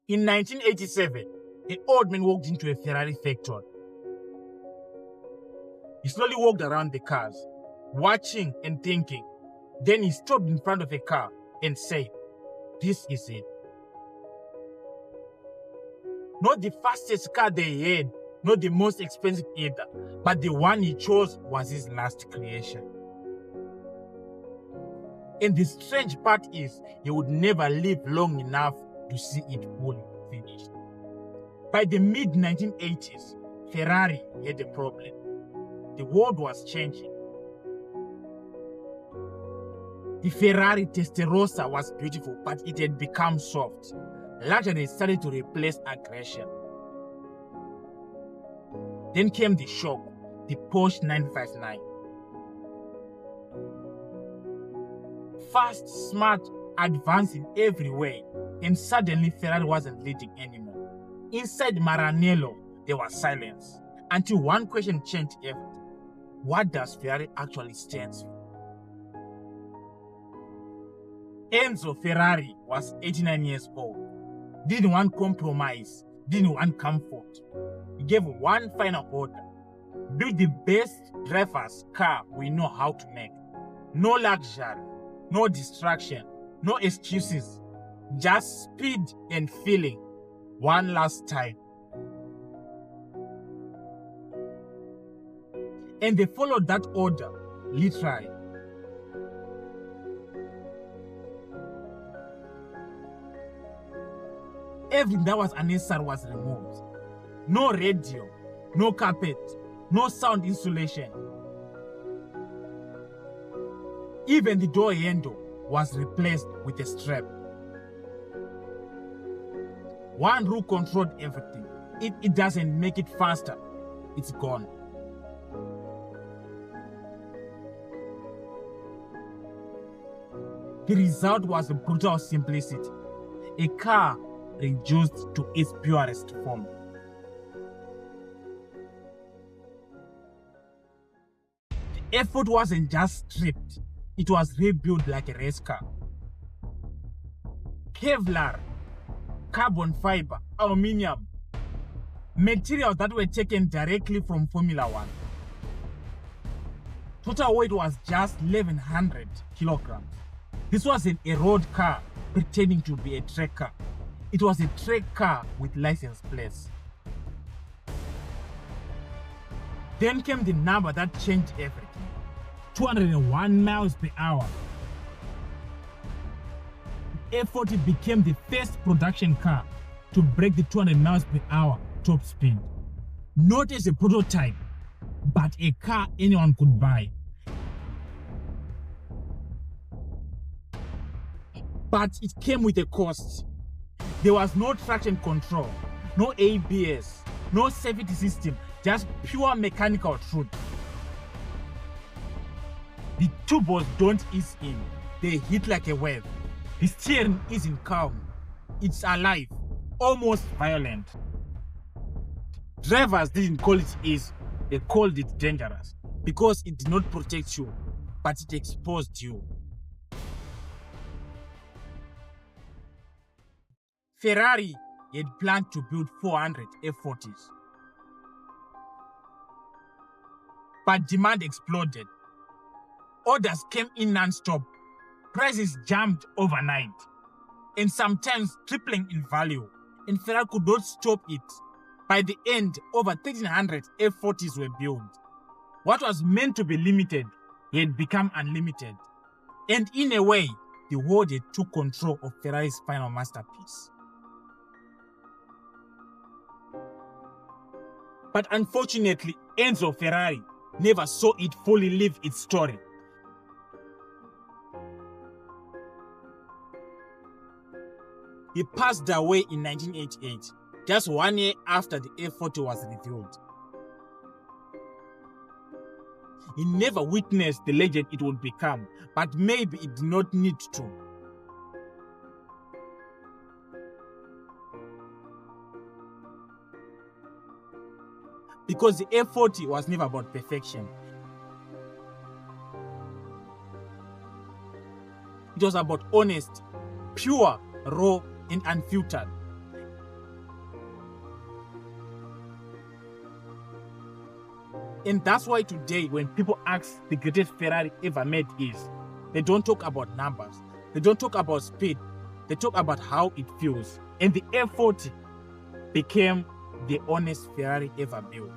In 1987, an old man walked into a Ferrari factory. He slowly walked around the cars, watching and thinking. Then he stopped in front of a car and said, "This is it." Not the fastest car they had, not the most expensive either, but the one he chose was his last creation. And the strange part is, he would never live long enough to see it fully finished. By the mid-1980s, Ferrari had a problem. The world was changing. The Ferrari Testarossa was beautiful, but it had become soft. Luxury started to replace aggression. Then came the shock, the Porsche 959. Fast, smart, advanced in every way, and suddenly Ferrari wasn't leading anymore. Inside Maranello, there was silence, until one question changed everything. What does Ferrari actually stand for? Enzo Ferrari was 89 years old. Didn't want compromise, didn't want comfort. He gave one final order: build the best driver's car we know how to make. No luxury, no distraction, no excuses. Just speed and feeling. One last time. And they followed that order, literally. Everything that was unnecessary was removed. No radio, no carpet, no sound insulation. Even the door handle was replaced with a strap. One rule controlled everything. If it doesn't make it faster, it's gone. The result was a brutal simplicity. A car reduced to its purest form. The effort wasn't just stripped, it was rebuilt like a race car. Kevlar, carbon fiber, aluminium, materials that were taken directly from Formula One. Total weight was just 1,100 kilograms. This wasn't a road car pretending to be a track car. It was a track car with license plates. Then came the number that changed everything: 201 miles per hour. The F40 became the first production car to break the 200 miles per hour top speed. Not as a prototype, but a car anyone could buy. But it came with a cost. There was no traction control, no ABS, no safety system, just pure mechanical truth. The turbos don't ease in, they hit like a wave. The steering isn't calm, it's alive, almost violent. Drivers didn't call it easy, they called it dangerous, because it did not protect you, but it exposed you. Ferrari had planned to build 400 F40s. But demand exploded. Orders came in non-stop. Prices jumped overnight, and sometimes tripling in value, and Ferrari could not stop it. By the end, over 1,300 F40s were built. What was meant to be limited had become unlimited. And in a way, the world had took control of Ferrari's final masterpiece. But unfortunately, Enzo Ferrari never saw it fully live its story. He passed away in 1988, just 1 year after the F40 was revealed. He never witnessed the legend it would become, but maybe it did not need to. Because the F40 was never about perfection. It was about honesty, pure, raw, and unfiltered. And that's why today, when people ask the greatest Ferrari ever made is, they don't talk about numbers. They don't talk about speed. They talk about how it feels. And the F40 became the honest Ferrari ever built.